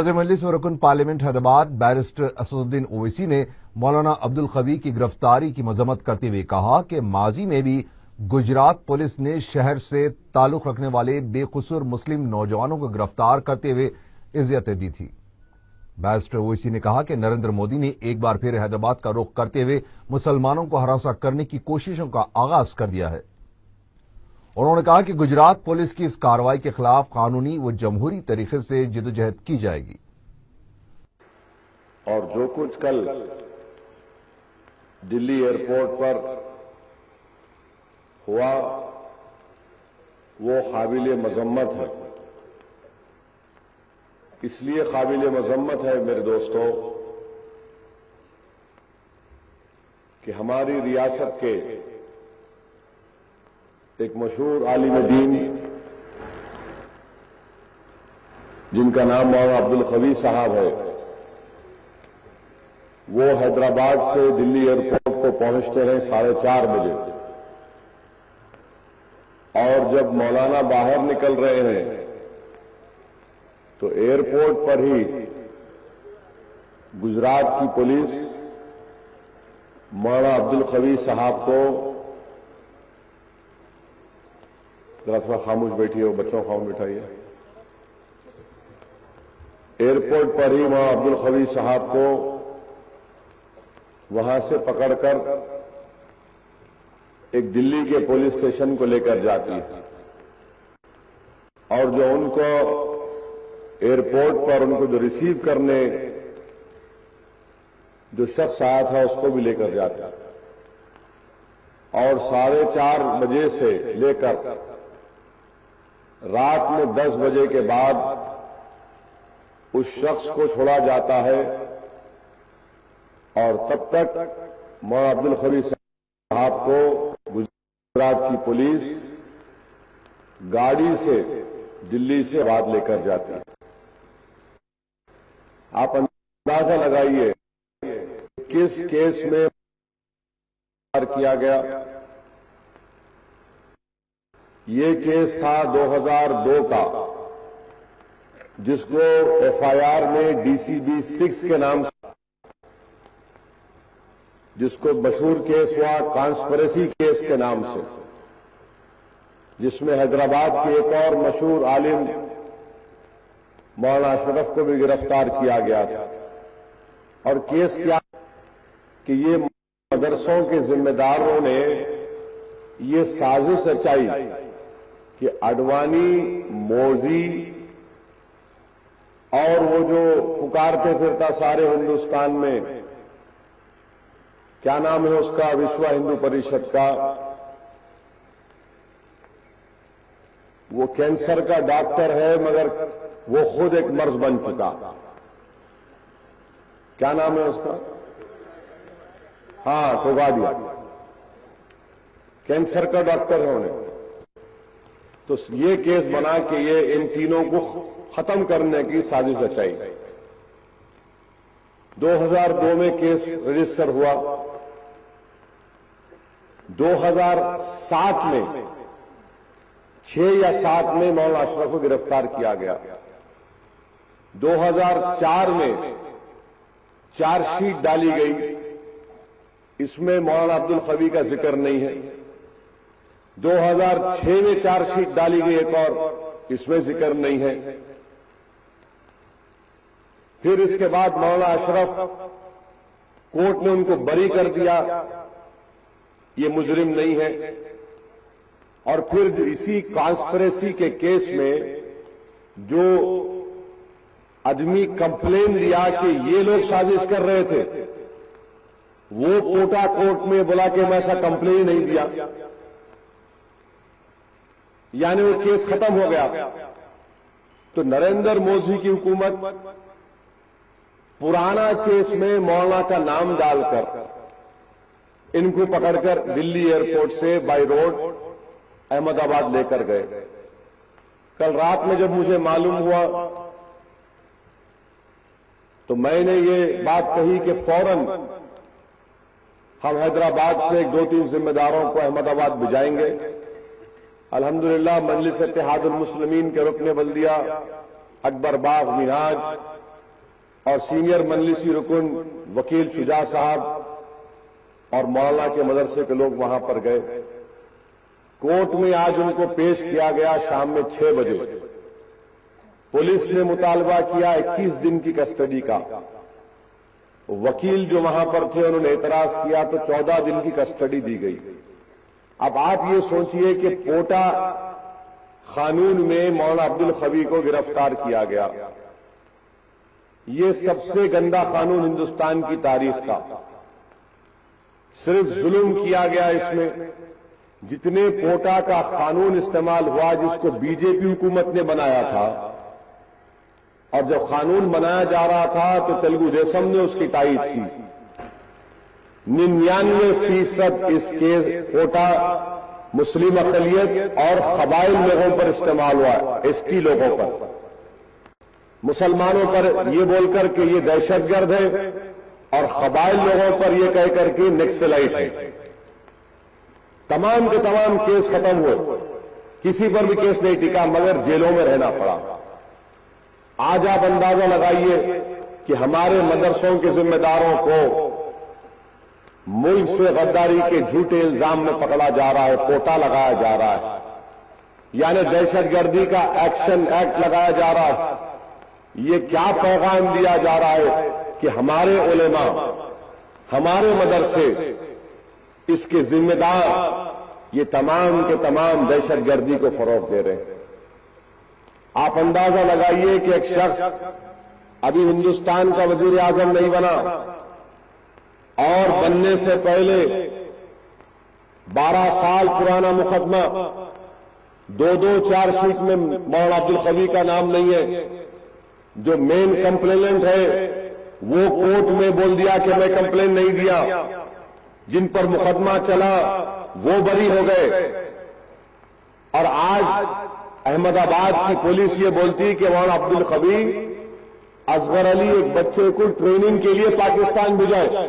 صدر مجلس و رکن پارلیمنٹ حیدرآباد بیرسٹر اسدالدین اویسی نے مولانا عبدالقوی کی گرفتاری کی مذمت کرتے ہوئے کہا کہ ماضی میں بھی گجرات پولیس نے شہر سے تعلق رکھنے والے بے قصور مسلم نوجوانوں کو گرفتار کرتے ہوئے اذیتیں دی تھی۔ بیرسٹر اویسی نے کہا کہ نریندر مودی نے ایک بار پھر حیدرآباد کا رخ کرتے ہوئے مسلمانوں کو ہراساں کرنے کی کوششوں کا آغاز کر دیا ہے۔ انہوں نے کہا کہ گجرات پولیس کی اس کارروائی کے خلاف قانونی و جمہوری طریقے سے جدوجہد کی جائے گی۔ اور جو کچھ کل دلی ایئرپورٹ پر ہوا وہ قابل مذمت ہے۔ اس لیے قابل مذمت ہے میرے دوستو کہ ہماری ریاست کے ایک مشہور عالم دین جن کا نام مولانا عبدالقوی صاحب ہے، وہ حیدرآباد سے دلی ایئرپورٹ کو پہنچتے ہیں 4:30 بجے، اور جب مولانا باہر نکل رہے ہیں تو ایئرپورٹ پر ہی گجرات کی پولیس مولانا عبدالقوی صاحب کو ذرا تھوڑا خاموش بیٹھیے اور بچوں کو خاموش بٹھائیے۔ ایئرپورٹ پر ہی مولانا عبدالقوی صاحب کو وہاں سے پکڑ کر ایک دلی کے پولیس اسٹیشن کو لے کر جاتی ہے، اور جو ان کو ایئرپورٹ پر ان کو جو ریسیو کرنے جو شخص آیا تھا اس کو بھی لے کر جاتا ہے، اور 4:30 بجے سے لے کر رات میں 10 بجے کے بعد اس شخص کو چھوڑا جاتا ہے، اور تب تک مولانا عبدالقوی صاحب کو گجرات کی پولیس گاڑی سے دلی سے بعد لے کر جاتی ہے۔ آپ اندازہ لگائیے کس کیس میں کیا گیا۔ یہ کیس تھا 2002 کا، جس کو ایف آئی آر میں DCB 6 کے نام سے، جس کو مشہور کیس ہوا کانسپریسی کیس کے نام سے، جس میں حیدرآباد کے ایک اور مشہور عالم مولانا اشرف کو بھی گرفتار کیا گیا تھا۔ اور کیس کیا کہ یہ مدرسوں کے ذمہ داروں نے یہ سازش رچائی کہ اڈوانی، موزی اور وہ جو پکارتے پھرتا سارے ہندوستان میں، کیا نام ہے اس کا، وشو ہندو پریشد کا، وہ کینسر کا ڈاکٹر ہے مگر وہ خود ایک مرض بن چکا، کیا نام ہے اس کا، ہاں توگادیا، کینسر کا ڈاکٹر ہے انہیں۔ تو یہ کیس بنا کہ یہ ان تینوں کو ختم کرنے کی سازش رچائی۔ 2002 میں کیس رجسٹر ہوا، 2007 میں 6 یا 7 میں مولانا اشرف کو گرفتار کیا گیا۔ 2004 میں چارج شیٹ ڈالی گئی، اس میں مولانا عبدالقوی کا ذکر نہیں ہے۔ 2006 میں چارج شیٹ ڈالی گئی ایک اور، اس میں ذکر نہیں ہے۔ پھر اس کے بعد مولانا اشرف کورٹ نے ان کو بری کر دیا، یہ مجرم نہیں ہے۔ اور پھر اسی کانسپریسی کے کیس میں جو آدمی کمپلین دیا کہ یہ لوگ سازش کر رہے تھے، وہ کوٹا کورٹ میں بولا کہ میں ایسا کمپلین نہیں دیا، یعنی وہ کیس ختم ہو گیا۔ تو نریندر مودی کی حکومت پرانا کیس میں مولانا کا نام ڈال کر ان کو پکڑ کر دلی ایئرپورٹ سے بائی روڈ احمد آباد لے کر گئے۔ کل رات میں جب مجھے معلوم ہوا تو میں نے یہ بات کہی کہ فوراً ہم حیدرآباد سے 2-3 ذمہ داروں کو احمد آباد بھجائیں گے۔ الحمدللہ مجلس اتحاد المسلمین کے رکن بلدیہ اکبر باغ منہاج اور سینئر مجلسی رکن وکیل شجاع صاحب اور مولانا کے مدرسے کے لوگ وہاں پر گئے. کورٹ میں آج ان کو پیش کیا گیا شام میں 6 بجے. پولیس نے مطالبہ کیا 21 دن کی کسٹڈی کا. وکیل جو وہاں پر تھے انہوں نے اعتراض کیا تو 14 دن کی کسٹڈی دی گئی. اب آپ یہ سوچئے کہ کوٹا قانون میں مولانا عبدالقوی کو گرفتار کیا گیا. یہ سب سے گندا قانون ہندوستان کی تاریخ کا. صرف ظلم کیا گیا اس میں. جتنے کوٹا کا قانون استعمال ہوا جس کو بی جے پی حکومت نے بنایا تھا، اور جب قانون بنایا جا رہا تھا تو تلگو دیسم نے اس کی تائید کی. 99% اس کے کوٹا مسلم اقلیت اور قبائل لوگوں پر استعمال ہوا، ایس ٹی لوگوں پر. مسلمانوں پر یہ بول کر کہ یہ دہشت گرد ہے اور قبائل لوگوں پر یہ کہہ کر کہ نکسلائٹ ہے. تمام کے تمام کیس ختم ہوئے، کسی پر بھی کیس نہیں ٹکا مگر جیلوں میں رہنا پڑا. آج آپ اندازہ لگائیے کہ ہمارے مدرسوں کے ذمہ داروں کو ملک سے غداری کے جھوٹے الزام میں پکڑا جا رہا ہے، کوٹا لگایا جا رہا ہے، یعنی دہشت گردی کا ایکشن ایکٹ لگایا جا رہا ہے. یہ کیا پیغام دیا جا رہا ہے کہ ہمارے علماء، ہمارے مدرسے، اس کے ذمہ دار یہ تمام کے تمام دہشت گردی کو فروغ دے رہے ہیں. آپ اندازہ لگائیے کہ ایک شخص ابھی ہندوستان کا وزیر اعظم نہیں بنا اور بننے سے پہلے 12 سال پرانا مقدمہ 2 چارج شیٹ میں مولانا عبدالقوی کا نام نہیں ہے. جو مین کمپلیننٹ ہے وہ کورٹ میں بول دیا کہ میں کمپلین نہیں دیا. جن پر مقدمہ چلا وہ بری ہو گئے. اور آج احمد آباد کی پولیس یہ بولتی کہ مولانا عبدالقوی اصغر علی ایک بچے کو ٹریننگ کے لیے پاکستان بھیجائے.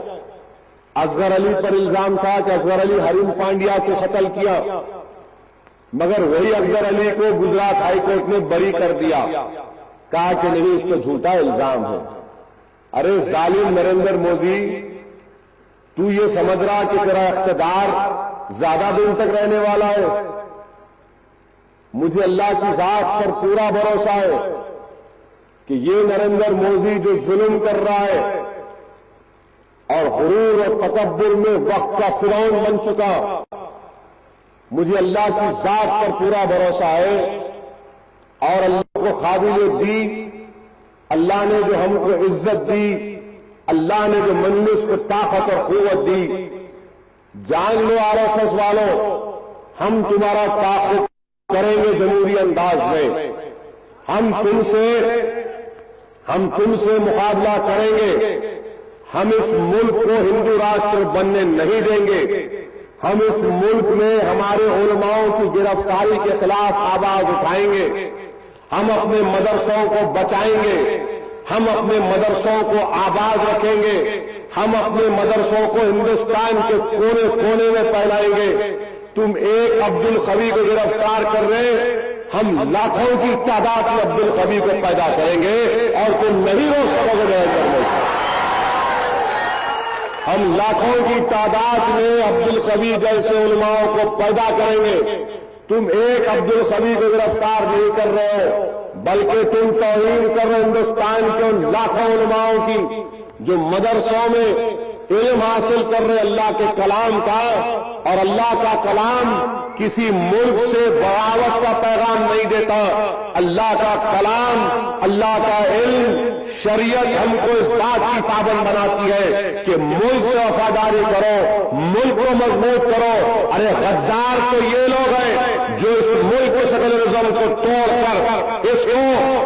اصغر علی پر الزام تھا کہ اصغر علی حریم پانڈیا کو قتل کیا، مگر وہی اصغر علی کو گجرات ہائی کورٹ نے بری کر دیا، کہا کہ نہیں اس کو جھوٹا الزام ہے. ارے ظالم نریندر مودی، تو یہ سمجھ رہا کہ تیرا اقتدار زیادہ دن تک رہنے والا ہے؟ مجھے اللہ کی ذات پر پورا بھروسہ ہے کہ یہ نریندر مودی جو ظلم کر رہا ہے اور غرور اور تکبر میں وقت کا فرعون بن چکا، مجھے اللہ کی ذات پر پورا بھروسہ ہے اور اللہ کو قابلیت دی، اللہ نے جو ہم کو عزت دی، اللہ نے جو مجلس کو طاقت اور قوت دی. جان لو آر ایس ایس والوں، ہم تمہارا تعاقب کریں گے جمہوری انداز میں. ہم تم سے مقابلہ کریں گے. ہم اس ملک کو ہندو راشٹر بننے نہیں دیں گے. ہم اس ملک میں ہمارے علماؤں کی گرفتاری کے خلاف آواز اٹھائیں گے. ہم اپنے مدرسوں کو بچائیں گے. ہم اپنے مدرسوں کو آباد رکھیں گے. ہم اپنے مدرسوں کو ہندوستان کے کونے کونے میں پھیلائیں گے. تم ایک عبدالقوی کو گرفتار کر رہے، ہم لاکھوں کی تعداد میں عبدالقوی کو پیدا کریں گے اور تم نہیں روک سکو گے نہیں کرنے سے. ہم لاکھوں کی تعداد میں عبدالقوی جیسے علماء کو پیدا کریں گے. تم ایک عبدالقوی کو گرفتار نہیں کر رہے ہو، بلکہ تم توہین کر رہے ہندوستان کے ان لاکھوں علماؤں کی جو مدرسوں میں علم حاصل کر رہے اللہ کے کلام کا. اور اللہ کا کلام کسی ملک سے بغاوت کا پیغام نہیں دیتا. اللہ کا کلام، اللہ کا علم، شریعت ہم کو اس بات کی پابند بناتی ہے کہ ملک سے وفاداری کرو، ملک کو مضبوط کرو. ارے غدار تو یہ لوگ ہیں جو اس ملک کے سیکولرزم کو توڑ کر اس کو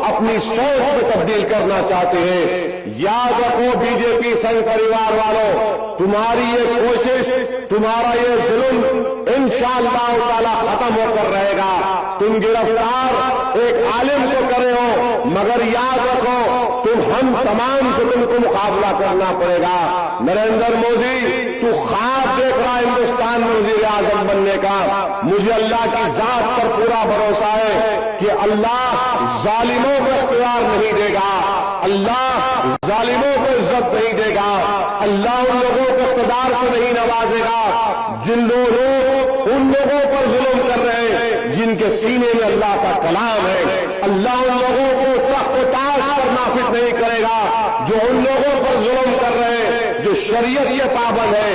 اپنی سوچ میں تبدیل کرنا چاہتے ہیں. یاد رکھو بی جے پی سنگھ پریوار والوں، تمہاری یہ کوشش، تمہارا یہ ظلم انشاءاللہ تعالی ختم ہو کر رہے گا. تم گرفتار ایک عالم کو کرے ہو، مگر یاد رکھو تم ہم تمام سے تم کو مقابلہ کرنا پڑے گا. نریندر مودی، تو خواب دیکھ رہا ہندوستان میں وزیر اعظم بننے کا. مجھے اللہ کی ذات پر پورا بھروسہ ہے کہ اللہ ظالموں کو اختیار نہیں دے گا. اللہ जालिमों को इज्जत नहीं देगा। अल्लाह उन लोगों को इक़्तिदार से नहीं नवाजेगा जिन लोग उन लोगों पर जुल्म कर रहे हैं जिनके सीने में अल्लाह का कलाम है। अल्लाह उन लोगों को तख्त ताज पर नाफिज नहीं करेगा जो उन लोगों पर जुल्म कर रहे हैं जो शरीयत के पाबंद है।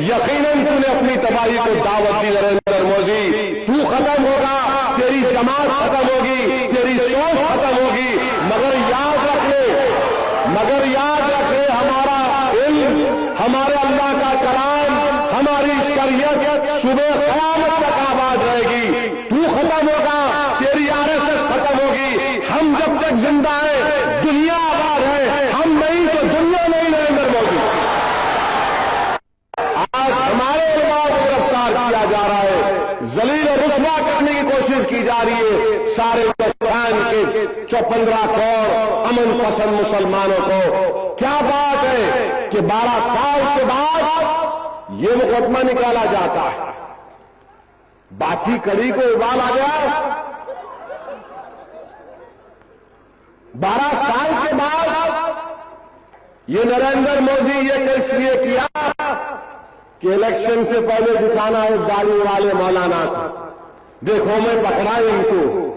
यकीनन तूने अपनी तबाही को दावत दी नरेंद्र मोदी। तू खत्म होगा, तेरी जमात खत्म होगी, तेरी सोच खत्म होगी, मगर याद रख ले हमारा इल्म, हमारे अल्लाह का कलाम, हमारी शरीयत सुबह क़यामत तक आबाद रहेगी। तू खत्म होगा, तेरी आरएसएस खत्म होगी। हम जब तक जिंदा है दुनिया आबाद है, हम नहीं तो दुनिया नहीं। नरेंद्र मोदी, आज हमारे उलमा को गिरफ्तार किया जा रहा है, जलील और रुसवा करने की कोशिश की जा रही है सारे हिंदुस्तान के 15 करोड़ अमन पसंद मुसलमानों को। क्या बात है कि 12 साल के बाद ये मुकदमा निकाला जाता है। बासी कड़ी को उबाल आ गया। 12 साल के बाद ये नरेंद्र मोदी ये इसलिए किया कि इलेक्शन से पहले दिखाना है दाढ़ी वाले मौलाना को, देखो मैं पकड़ा इनको।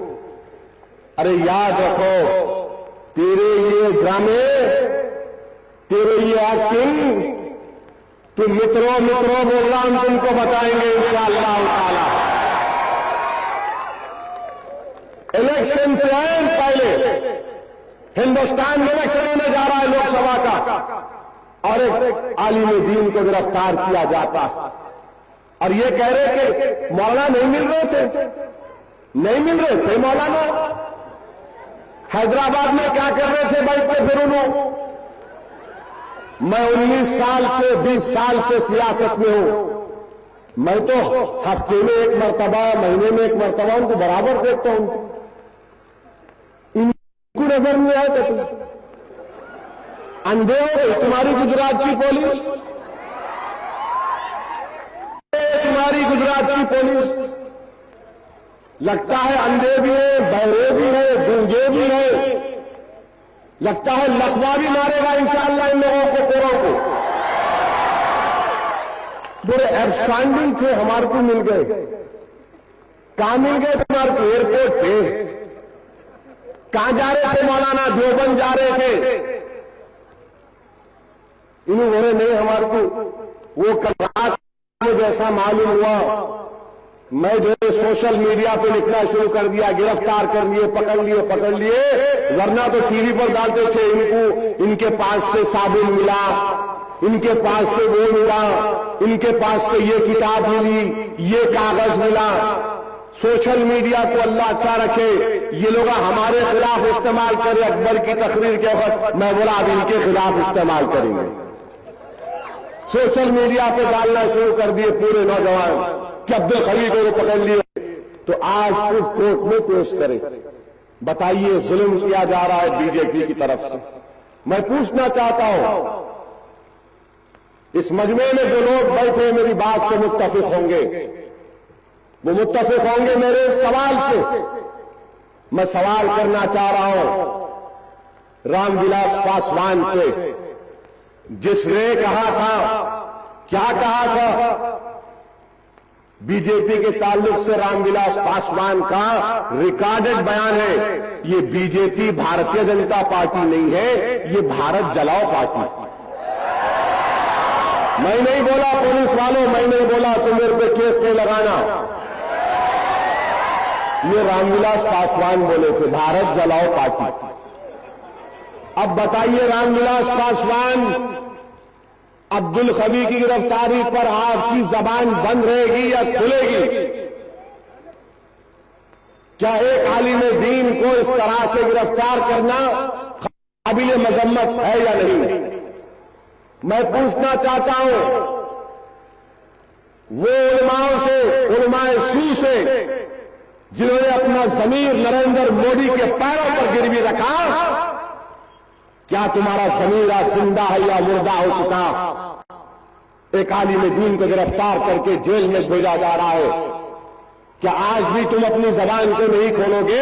अरे याद रखो, तेरे ये ड्रामे, तेरे ये एक्टिंग, तुम मित्रों बोल रहा हम तुमको बताएंगे इंशाअल्लाह ताला। इलेक्शन से पहले हिंदुस्तान में इलेक्शन होने जा रहा है लोकसभा का, और एक आलिम दीन को गिरफ्तार किया जाता है और ये कह रहे कि मौलाना नहीं मिल रहे थे मौलाना। हैदराबाद में क्या कर रहे थे बाइक पे फिर उन्होंने। मैं 19 साल से 20 साल से सियासत में हूं। मैं तो हफ्ते में एक मरतबा, महीने में एक मरतबा उनको बराबर देखता हूं। इनको नजर नहीं आया तो तुम अंधे हो गए। तुम्हारी गुजरात की पुलिस, तुम्हारी गुजरात की पुलिस लगता है अंधे भी है, बहरे भी है, गूंगे भी है। लगता है लखवा भी मारेगा इंशाअल्लाह इन लोगों को, कोरों को। बड़े एब्सटैंडिंग थे, हमारे को मिल गए। कहां मिल गए तुम्हारे को? एयरपोर्ट पे। कहां जा रहे थे मौलाना? देवबंद जा रहे थे। इन्हों बोले नहीं हमारे को वो कल रात में जैसा मालूम हुआ, मैं जो सोशल मीडिया पे लिखना शुरू कर दिया, गिरफ्तार कर लिए, पकड़ लिए, वरना तो टीवी पर डालते थे इनको, इनके पास से साबुन मिला, इनके पास से वो मिला, इनके पास से ये किताब मिली, ये कागज मिला। सोशल मीडिया को अल्लाह अच्छा रखे, ये लोग हमारे खिलाफ इस्तेमाल करे। अकबर की तकरीर के वक्त मैं बोला अब इनके खिलाफ इस्तेमाल करेंगे। सोशल मीडिया पे डालना शुरू कर दिए पूरे नौजवान कि अब्दुल खलील को पकड़ लिए। तो आज सिर्फ कोर्ट में पेश करें। बताइए, जुल्म किया जा रहा है बीजेपी की तरफ से। मैं पूछना चाहता हूं, इस मजमे में जो लोग बैठे मेरी बात से मुत्तफिक होंगे, वो मुत्तफिक होंगे मेरे सवाल से। मैं सवाल करना चाह रहा हूं रामविलास पासवान से, जिसने कहा था, क्या कहा था बीजेपी के ताल्लुक से। रामविलास पासवान का रिकॉर्डेड बयान है, ये बीजेपी भारतीय जनता पार्टी नहीं है, ये भारत जलाओ पार्टी। मैं नहीं बोला पुलिस वालों, मैं नहीं बोला तुम मेरे पे केस नहीं लगाना। ये रामविलास पासवान बोले थे, भारत जलाओ पार्टी। अब बताइए रामविलास पासवान, अब्दुल खबीर की गिरफ्तारी पर आपकी जबान बंद रहेगी या खुलेगी? क्या एक आलिम दीन को इस तरह से गिरफ्तार करना काबिल मजम्मत है या नहीं? मैं पूछना चाहता हूं वो उलमाओं से, उलमाए सू से, जिन्होंने अपना जमीर नरेंद्र मोदी के पैरों पर गिरवी रखा, क्या तुम्हारा जमीर आज जिंदा है या मुर्दा हो चुका? एक आलिम दीन को गिरफ्तार करके जेल में भेजा जा रहा है। क्या आज भी तुम अपनी जबान को नहीं खोलोगे?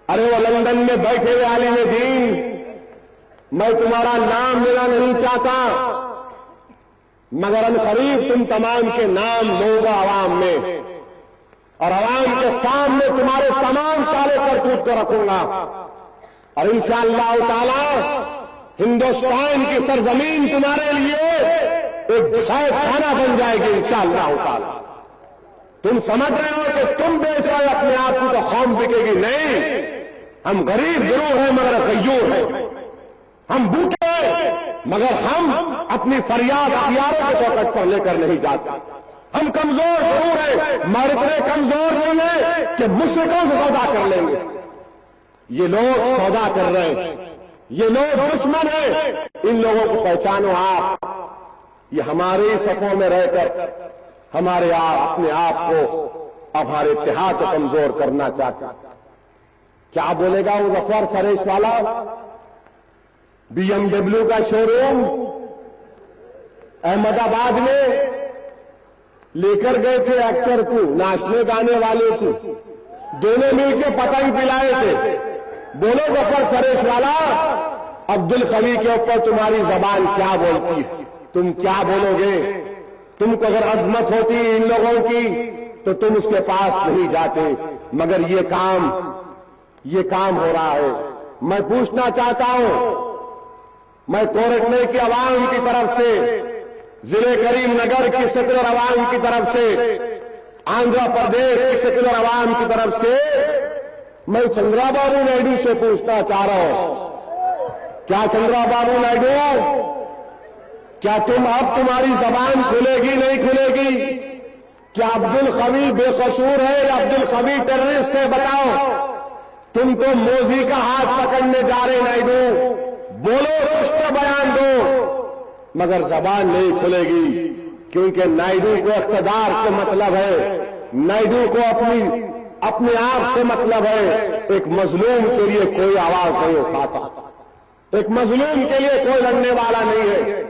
अरे वो लंदन में बैठे हुए आलिम दीन मैं तुम्हारा नाम लेना नहीं चाहता, मगर अनकरीब तुम तमाम के नाम लूंगा आवाम में, और आवाम के सामने तुम्हारे तमाम काले करतूत को रखूंगा, और इंशाअल्लाह ताला हिंदुस्तान की सरजमीन तुम्हारे लिए एक खैर खाना बन जाएगी इंशाअल्लाह ताला। तुम समझ रहे हो कि तुम बेच रहे हो अपने आप की तो कौम बिकेगी? नहीं, हम गरीब जरूर हैं मगर गयूर हैं, हम भूखे हैं मगर हम अपनी फरियाद हथियारों के चौखट पर लेकर नहीं जाते, हम कमजोर जरूर हैं मगर इतने कमजोर नहीं हैं कि मुश्रिकों से सौदा कर लेंगे। ये लोग सौदा कर रहे हैं, ये लोग दुश्मन हैं, इन लोगों को पहचानो आप। ये हमारे सफों में रहकर हमारे अपने आप को हमारे इत्तेहाद को कमजोर करना चाहते। क्या बोलेगा वो जफर सरेश वाला? BMW का शोरूम अहमदाबाद में लेकर गए थे एक्टर को, नाचने गाने वाले को, दोनों मिलकर पतंग पिलाए थे। बोलो जफर सरेश वाला, अब्दुल खवी के ऊपर तुम्हारी जबान क्या बोलती है? तुम क्या बोलोगे? तुमको अगर अजमत होती इन लोगों की तो तुम उसके पास नहीं जाते, मगर ये काम हो रहा है। मैं पूछना चाहता हूं, मैं कोरटले की आवाम की तरफ से, जिले करीमनगर की सेकुलर आवाम की तरफ से, आंध्र प्रदेश की सेकुलर आवाम की तरफ से मैं चंद्राबाबू नायडू से पूछना चाह रहा हूं, क्या चंद्राबाबू नायडू, क्या तुम्हारी जबान खुलेगी नहीं खुलेगी? क्या अब्दुल खवी बेकसूर है या अब्दुल खवी टेररिस्ट है? बताओ। तुम तो मोदी का हाथ पकड़ने जा रहे नायडू, बोलो, कुछ तो बयान दो, मगर जबान नहीं खुलेगी, क्योंकि नायडू को इख्तिदार से मतलब है, नायडू को अपने आप से मतलब है। एक मजलूम के लिए कोई आवाज नहीं उठाता, एक मजलूम के लिए कोई लड़ने वाला नहीं है,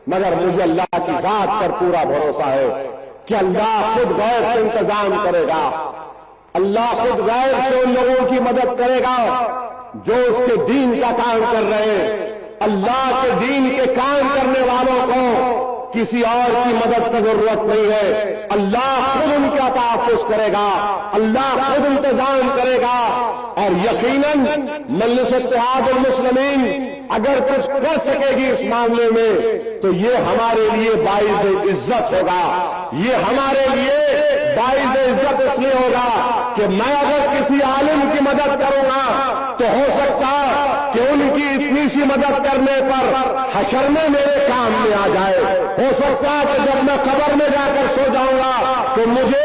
मगर मुझे अल्लाह की जात पर पूरा भरोसा है कि अल्लाह खुद गैर से इंतजाम करेगा, अल्लाह खुद गैर से उन लोगों की मदद करेगा जो उसके दीन का काम कर रहे हैं। अल्लाह के दीन के काम करने वालों को किसी और की मदद की जरूरत नहीं है। अल्लाह खुद उनका तहफ्फुज़ करेगा, अल्लाह खुद इंतजाम करेगा, और यकीनन मजलिस इत्तेहादुल मुस्लिमीन अगर कुछ कर सकेगी इस मामले में तो ये हमारे लिए बाइज़ इज्जत होगा। ये हमारे लिए बाइज़ इज्जत इसलिए होगा कि मैं अगर किसी आलिम की मदद करूंगा तो हो सकता कि उनकी इतनी सी मदद करने पर हशर में मेरे काम में आ जाए। हो सकता है कि जब मैं कब्र में जाकर सो जाऊंगा तो मुझे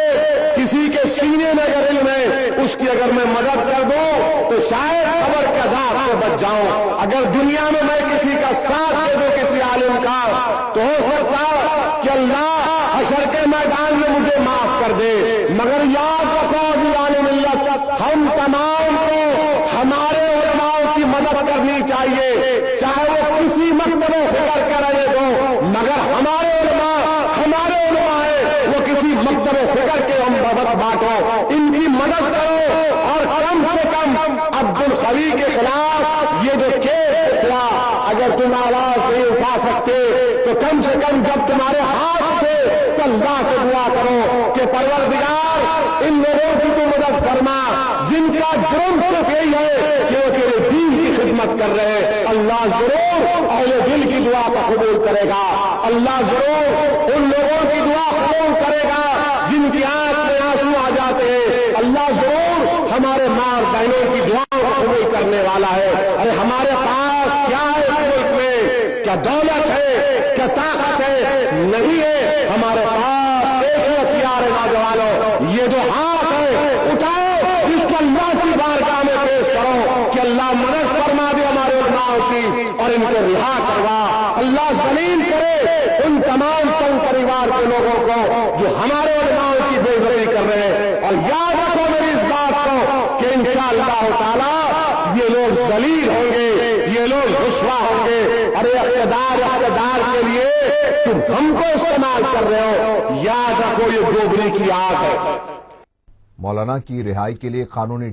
किसी के सीने में अगर इल्म है उसकी अगर मैं मदद कर दूं तो शायद कब्र के अज़ाब से बच जाऊं। अगर दुनिया में मैं किसी का साथ दे दूं किसी आलिम का तो हो सकता कि अल्लाह हशर के मैदान में मुझे माफ कर दे। मगर याद रखो दीवाने मिल्लत, हम तमाम को हमारे उलमाओं की मदद करनी चाहिए, चाहे वो किसी मकतबे फिक्र का रहे दो, मगर हमारे उलमा है, वो किसी मकतबे फिक्र के हम मदद बांटो, इनकी मदद करो। और कम से कम अब्दुल खवी के खिलाफ ये जो केस हुआ, अगर तुम आवाज नहीं उठा सकते तो कम से कम जब तुम्हारे हाथ से तो अल्लाह से दुआ करो कि परवरदिगार इन लोगों की तो मदद फरमा जिनका जुर्म सिर्फ यही है कि वो तेरे दीन की खिदमत कर रहे हैं। अल्लाह जरूर अहले दिल की दुआ का कबूल करेगा, अल्लाह जरूर उन लोगों की दुआ कबूल करेगा जिनकी आंख में आंसू आ जाते हैं। अल्लाह जरूर हमारे माँ और बहनों की दुआओं को कबूल करने वाला है। अरे हमारे पास क्या है इस मुल्क में? क्या दौलत है? क्या ताकत है? नहीं है। हमारे पास एक ही हथियार है नौजवानों, ये जो हाथ है उठाओ, इसको अल्लाह की बारगाह में पेश करो कि अल्लाह मदद फरमा दे हमारे उलमाओं की और इनको रिहा करवा। अल्लाह जलील करे उन तमाम संघ परिवार के लोगों को जो हमारे उलमाओं की बेइज्जती कर रहे हैं। और याद रखो मेरी इस बात को कि इंशाअल्लाह ताला ये लोग जलील होंगे, ये लोग रुस्वा होंगे। अरे इख्तिदार के लिए तुम हमको इस्तेमाल कर रहे हो, याद रखो ये गोबरी की आग है। मौलाना की रिहाई के लिए कानूनी